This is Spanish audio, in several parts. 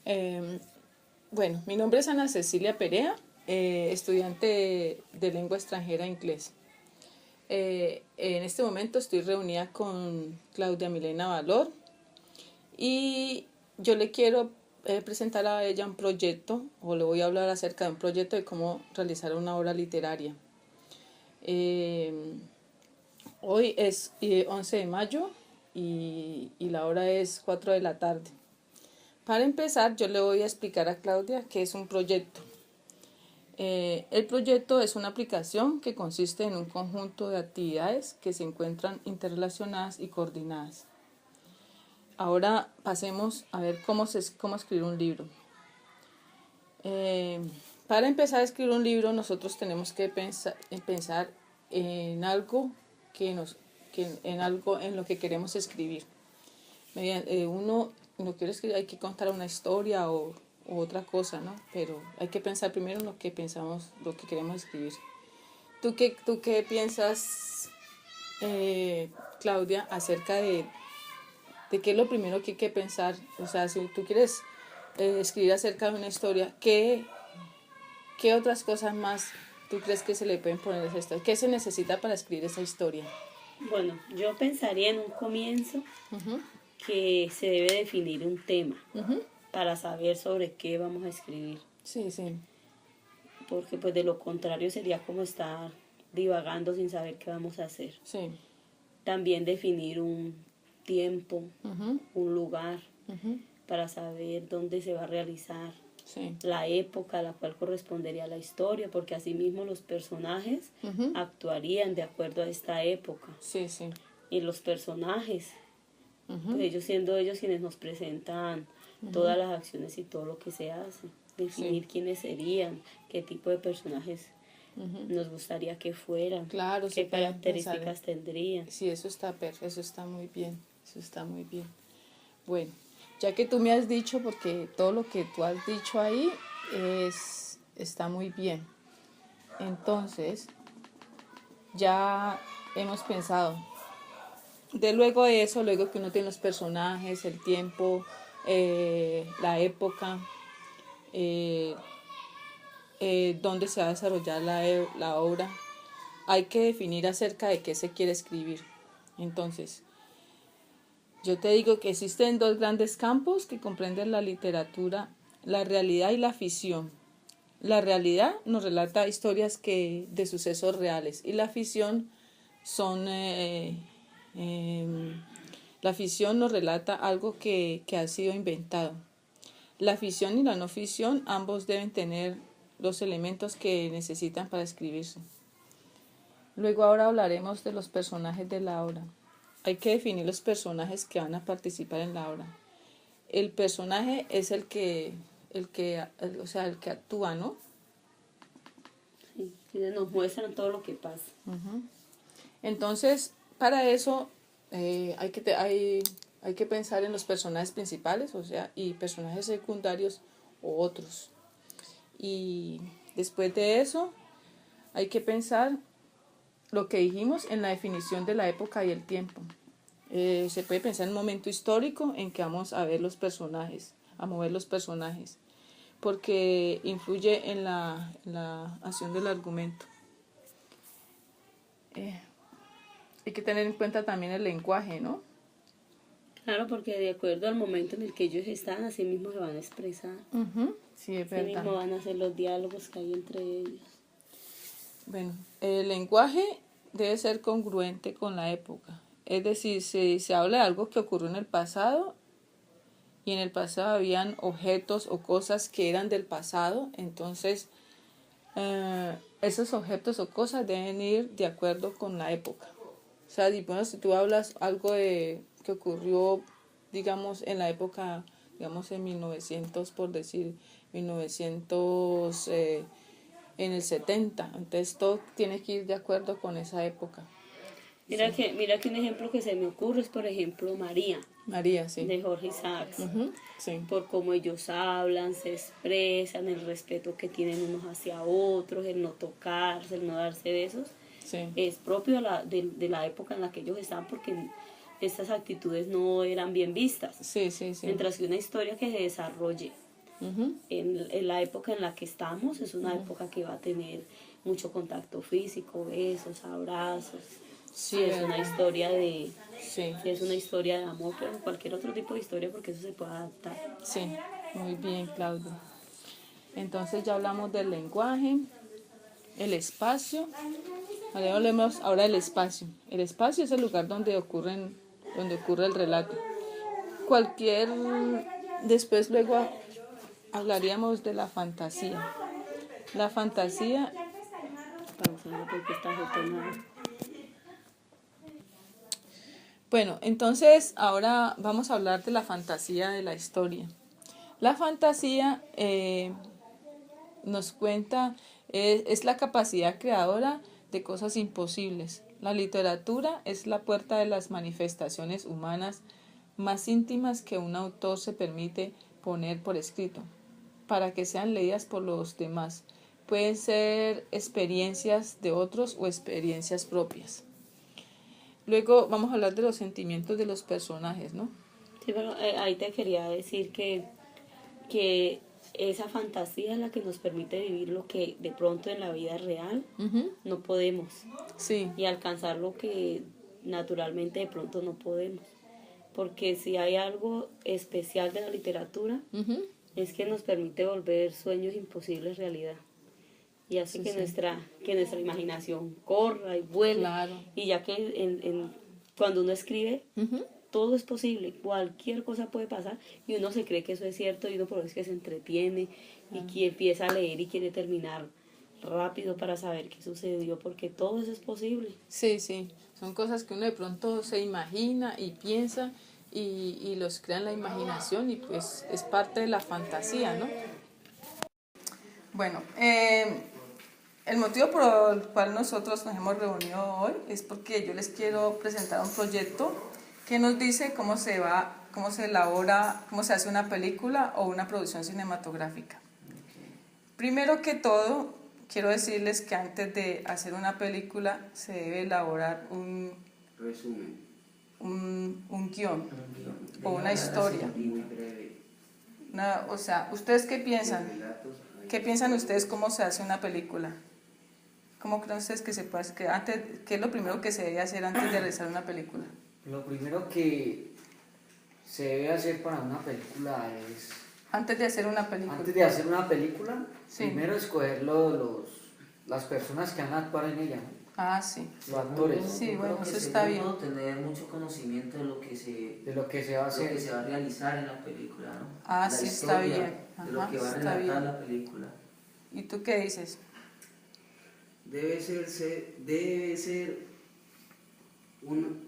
Eh, bueno, mi nombre es Ana Cecilia Perea, estudiante de lengua extranjera inglés. En este momento estoy reunida con Claudia Milena Valor y yo le quiero presentar a ella un proyecto, o le voy a hablar acerca de un proyecto de cómo realizar una obra literaria. Hoy es 11 de mayo y la hora es 4 de la tarde. Para empezar, yo le voy a explicar a Claudia qué es un proyecto. El proyecto es una aplicación que consiste en un conjunto de actividades que se encuentran interrelacionadas y coordinadas. Ahora pasemos a ver cómo escribir un libro. Para empezar a escribir un libro, nosotros tenemos que pensar en algo en lo que queremos escribir. Uno no quiere escribir, hay que contar una historia o otra cosa, ¿no? Pero hay que pensar primero en lo que pensamos, lo que queremos escribir. ¿Tú qué piensas, Claudia, acerca de qué es lo primero que hay que pensar? O sea, si tú quieres escribir acerca de una historia, ¿qué otras cosas más tú crees que se le pueden poner a esa historia? ¿Qué se necesita para escribir esa historia? Bueno, yo pensaría en un comienzo que se debe definir un tema para saber sobre qué vamos a escribir. Sí, sí. Porque pues de lo contrario sería como estar divagando sin saber qué vamos a hacer. Sí. También definir un tiempo, un lugar, para saber dónde se va a realizar. Sí. La época a la cual correspondería la historia, porque asimismo los personajes actuarían de acuerdo a esta época. Sí, sí. Y los personajes, pues ellos siendo ellos quienes nos presentan todas las acciones y todo lo que se hace. Definir quiénes serían, qué tipo de personajes nos gustaría que fueran, Claro, qué características tendrían. Sí, eso está muy bien, eso está muy bien. Bueno, ya que tú me has dicho, porque todo lo que tú has dicho ahí está muy bien. Entonces, ya hemos pensado. Luego de eso, luego que uno tiene los personajes, el tiempo, la época, dónde se va a desarrollar la obra, hay que definir acerca de qué se quiere escribir. Entonces, yo te digo que existen dos grandes campos que comprenden la literatura, la realidad y la ficción. La realidad nos relata historias de sucesos reales y la ficción la ficción nos relata algo que ha sido inventado. La ficción y la no ficción ambos deben tener los elementos que necesitan para escribirse. Luego ahora hablaremos de los personajes de la obra. Hay que definir los personajes que van a participar en la obra. El personaje es el que actúa, ¿no? Sí, nos muestran todo lo que pasa. Entonces, para eso hay que pensar en los personajes principales, o sea, y personajes secundarios o otros. Y después de eso, hay que pensar lo que dijimos en la definición de la época y el tiempo. Se puede pensar en un momento histórico en que vamos a ver los personajes, a mover los personajes, porque influye en la acción del argumento. Hay que tener en cuenta también el lenguaje, ¿no? Claro, porque de acuerdo al momento en el que ellos están, así mismo se van a expresar. Sí, es así verdad. mismo van a ser los diálogos que hay entre ellos. Bueno, el lenguaje debe ser congruente con la época. Es decir, si se habla de algo que ocurrió en el pasado y en el pasado habían objetos o cosas que eran del pasado, entonces esos objetos o cosas deben ir de acuerdo con la época. O sea, si tú hablas algo que ocurrió, digamos, en la época, digamos, en 1900, por decir, 1900... en el 70, entonces todo tiene que ir de acuerdo con esa época. Mira que un ejemplo que se me ocurre es, por ejemplo, María, sí. de Jorge Isaacs. Sí. Por cómo ellos hablan, se expresan, el respeto que tienen unos hacia otros, el no tocarse, el no darse besos. Sí. Es propio de la época en la que ellos estaban, porque estas actitudes no eran bien vistas. Sí, sí, sí. Mientras que una historia que se desarrolle En la época en la que estamos es una época que va a tener mucho contacto físico, besos, abrazos. Sí, Es una historia de, sí, sí, es una historia de amor, pero cualquier otro tipo de historia porque eso se puede adaptar. sí, muy bien, Claudia. Entonces ya hablamos del lenguaje, el espacio. Hablemos ahora del espacio. El espacio es el lugar donde ocurre el relato. Cualquier, después luego hablaríamos de la fantasía. La fantasía, Pausando porque está detonado. bueno, entonces ahora vamos a hablar de la fantasía de la historia. La fantasía nos cuenta, es la capacidad creadora de cosas imposibles. La literatura es la puerta de las manifestaciones humanas más íntimas que un autor se permite poner por escrito, para que sean leídas por los demás. Pueden ser experiencias de otros o experiencias propias. Luego vamos a hablar de los sentimientos de los personajes, ¿no? Sí, pero ahí te quería decir que esa fantasía es la que nos permite vivir lo que de pronto en la vida real no podemos. Sí. Y alcanzar lo que naturalmente de pronto no podemos. Porque si hay algo especial de la literatura, es que nos permite volver sueños imposibles realidad. Y hace que nuestra imaginación corra y vuele. Claro. Y ya que cuando uno escribe, todo es posible, cualquier cosa puede pasar y uno se cree que eso es cierto y uno por eso es que se entretiene y que empieza a leer y quiere terminar rápido para saber qué sucedió, porque todo eso es posible. Sí, sí, son cosas que uno de pronto se imagina y piensa y los crea en la imaginación y pues es parte de la fantasía, ¿no? Bueno, el motivo por el cual nosotros nos hemos reunido hoy es porque yo les quiero presentar un proyecto que nos dice cómo se elabora, cómo se hace una película o una producción cinematográfica. Primero que todo, quiero decirles que antes de hacer una película se debe elaborar un resumen, un guión o una historia. muy breve. O sea, ¿ustedes qué piensan? ¿Qué piensan ustedes cómo se hace una película? ¿Cómo creen ustedes que se puede hacer? ¿Qué es lo primero que se debe hacer antes de realizar una película? Lo primero que se debe hacer para una película es... Antes de hacer una película. Antes de hacer una película, Sí. primero escoger las personas que van a actuar en ella, ¿no? Ah, sí. Los actores. Sí, Yo bueno, creo que eso está bien. segundo, tener mucho conocimiento de lo que se va a lo hacer. que se va a realizar en la película, ¿no? Ah, La sí, historia, está bien. de lo Ajá, que va a está relatar bien. la película. ¿Y tú qué dices? Debe ser un...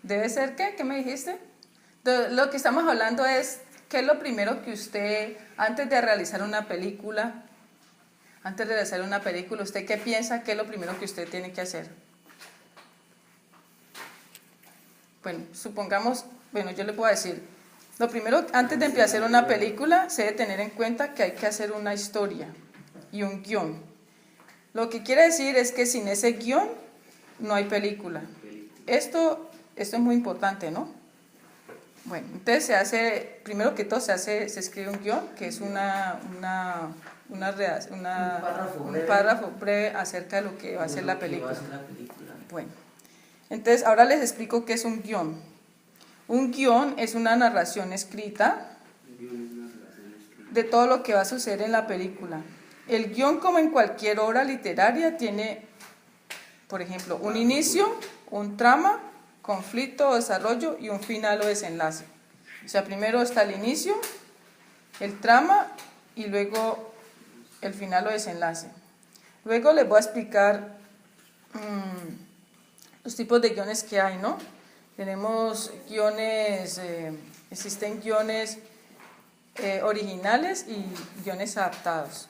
¿Debe ser qué? ¿Qué me dijiste? Lo que estamos hablando es, ¿qué es lo primero que usted, antes de realizar una película, usted qué piensa que es lo primero que usted tiene que hacer? Bueno, supongamos, yo le puedo decir, lo primero, antes de empezar una película, se debe tener en cuenta que hay que hacer una historia y un guión. Lo que quiere decir es que sin ese guión no hay película. Esto es muy importante, ¿no? Bueno, entonces primero que todo se escribe un guión, que es un párrafo breve acerca de lo que va a ser la película. Bueno, entonces ahora les explico qué es un guión. Un guión es una narración escrita de todo lo que va a suceder en la película. El guión, como en cualquier obra literaria, tiene, por ejemplo, un inicio, un trama, conflicto o desarrollo y un final o desenlace. O sea, primero está el inicio, el trama y luego el final o desenlace. Luego les voy a explicar los tipos de guiones que hay, ¿no? Tenemos guiones, existen guiones originales y guiones adaptados.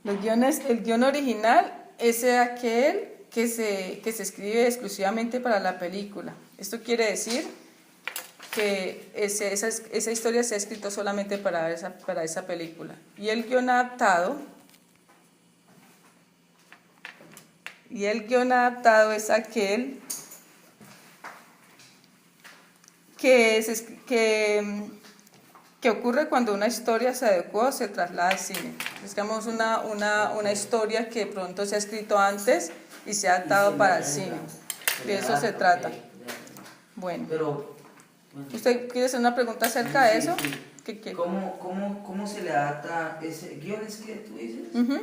El guión original es aquel que se escribe exclusivamente para la película. Esto quiere decir que esa historia se ha escrito solamente para esa película. Y el guión adaptado es aquel que ocurre cuando una historia se adecua o se traslada al cine. Digamos una historia que pronto se ha escrito antes y se ha adaptado para el cine. De eso se trata. Bueno, Pero, bueno, ¿usted quiere hacer una pregunta acerca de eso? sí. ¿Qué? ¿Cómo se le adapta ese guión es que tú dices? Ujú.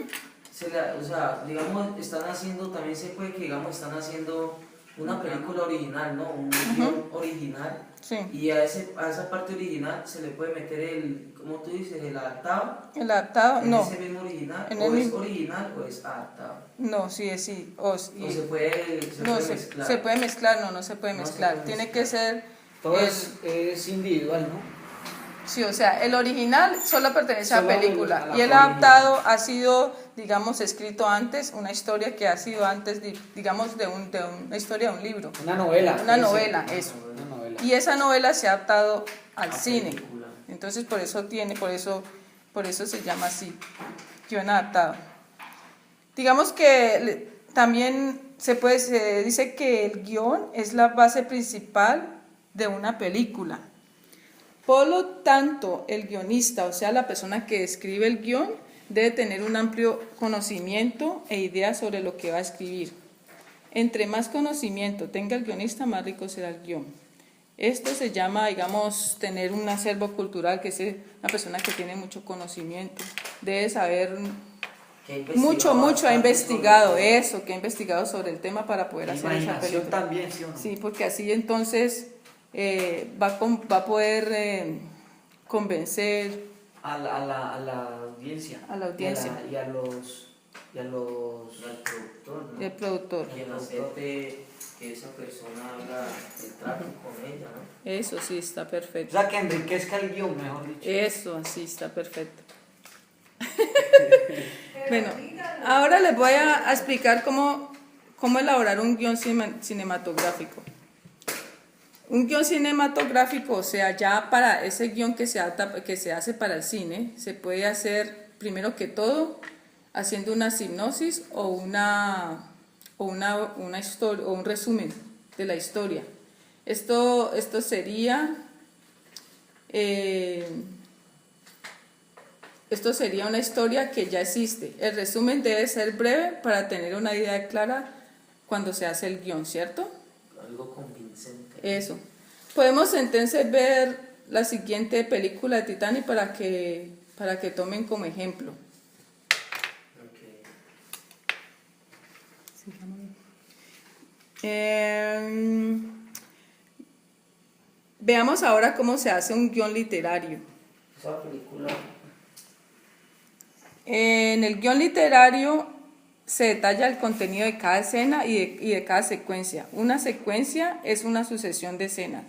O sea, digamos, están haciendo, también se puede que, digamos, están haciendo una película original, ¿no? Un guión original. Sí. Y a esa parte original se le puede meter ¿cómo tú dices? El adaptado. ¿El adaptado? En No. ese mismo original. En ¿O el es mismo. original o es adaptado? No, sí. O se puede mezclar. Se puede mezclar, no se puede No se mezclar. puede Tiene mezclar. que ser... Todo el- es individual, ¿no? Sí, o sea, el original solo pertenece a Solo la película a la y el original. adaptado ha sido, digamos, escrito antes, una historia que ha sido antes, digamos, de una historia de un libro. Una novela. Una ese. novela, eso. Una novela. Y esa novela se ha adaptado al A cine. película. Entonces, por eso se llama así, guión adaptado. Digamos que también se dice que el guión es la base principal de una película. Por lo tanto, el guionista, o sea, la persona que escribe el guión, debe tener un amplio conocimiento e ideas sobre lo que va a escribir. Entre más conocimiento tenga el guionista, más rico será el guión. Esto se llama, digamos, tener un acervo cultural, que es una persona que tiene mucho conocimiento, debe saber Que ha investigado mucho, ha bastante investigado sobre eso, que ha investigado sobre el tema para poder hacer esa Imaginación película. también, ¿sí o no? Sí, porque así entonces va a poder convencer A la audiencia. A la audiencia. Y a los al productor, ¿no? el productor. Quien acepte que esa persona haga el trato con ella, ¿no? Eso sí está O perfecto. sea, que enriquezca el guión, mejor dicho. Eso sí está perfecto. Bueno, ahora les voy a explicar cómo elaborar un guión cinematográfico. Un guión cinematográfico, o sea, ya para ese guión que se hace para el cine, se puede hacer primero que todo haciendo una sinopsis o una historia o un resumen de la historia. Esto sería una historia que ya existe. El resumen debe ser breve para tener una idea clara cuando se hace el guión, ¿cierto? Algo convincente. Eso. Podemos entonces ver la siguiente película de Titanic para que tomen como ejemplo. Ok. Veamos ahora cómo se hace un guión literario. Esa película. En el guión literario se detalla el contenido de cada escena y de cada secuencia. Una secuencia es una sucesión de escenas.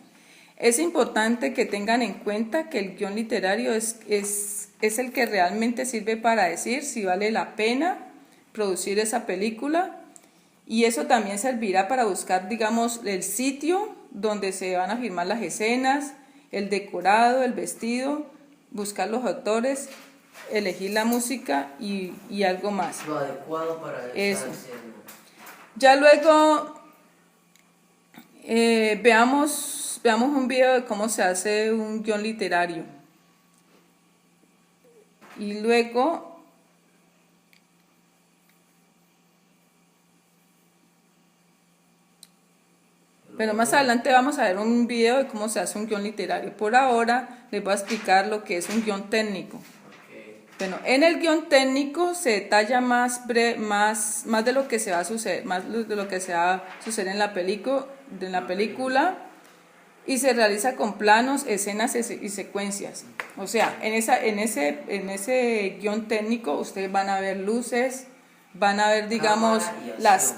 Es importante que tengan en cuenta que el guión literario es el que realmente sirve para decir si vale la pena producir esa película, y eso también servirá para buscar, digamos, el sitio donde se van a filmar las escenas, el decorado, el vestido, buscar los actores, elegir la música y algo más. Lo adecuado para Eso. esa escena. Ya luego veamos un video de cómo se hace un guión literario. Y luego pero más adelante vamos a ver un video de cómo se hace un guión literario. Por ahora les voy a explicar lo que es un guión técnico. Ok. Bueno, en el guión técnico se detalla más de lo que se va a suceder, más de lo que se va a suceder en la película, y se realiza con planos, escenas y secuencias. O sea, en ese guión técnico ustedes van a ver luces, van a ver, digamos, Cámara y las acción.